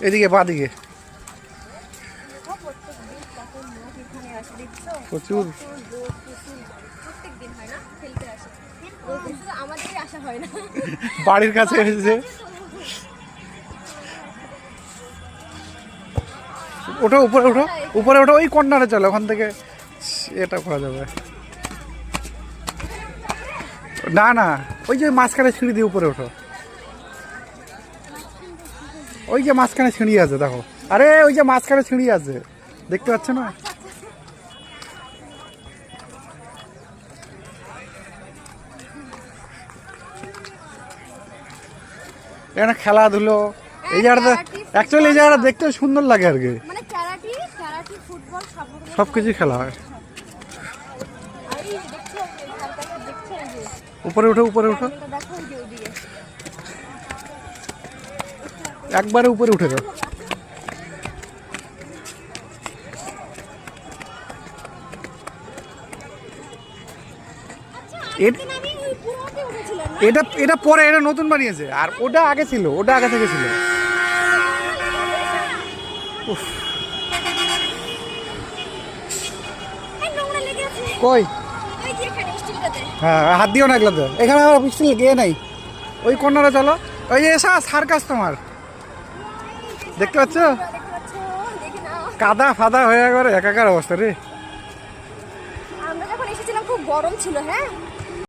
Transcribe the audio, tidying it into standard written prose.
এদিকে বাঁ দিকে প্রচুর। বাড়ির কাছে এসেছে। ওঠো উপরে ওঠো, উপরে ওঠো, ওই কর্নারে চলো, ওখান থেকে এটা করা যাবে। না না, ওই যে মাঝখানে সিঁড়ি দিয়ে উপরে ওঠো, ওই যে মাঝখানে সিঁড়ি আছে দেখো। আরে ওই যে মাঝখানে সিঁড়ি আছে, দেখতে পাচ্ছ না? এখানে খেলাধুলো, এই জায়গাটা অ্যাকচুয়ালি এই জায়গাটা দেখতে সুন্দর লাগে আর কি, সবকিছু খেলা হয়। উপরে উঠো, উপরে উঠো, একবারে উপরে উঠে যাও। এটা এটা পরে, এটা নতুন বানিয়েছে, আর ওটা আগে ছিল, ওটা আগে থেকে ছিল। কই? হ্যাঁ, হাত দিও না এগুলোতে, এখানে আমার পিস্তল গিয়ে নাই। ওই কর্নারে চলো, ওই যে এসা সার্কাস তোমার, দেখতে পাচ্ছ? কাদা ফাদা হয়ে গেলে একাকার অবস্থা রে। আমরা যখন এসেছিলাম খুব গরম ছিল, হ্যাঁ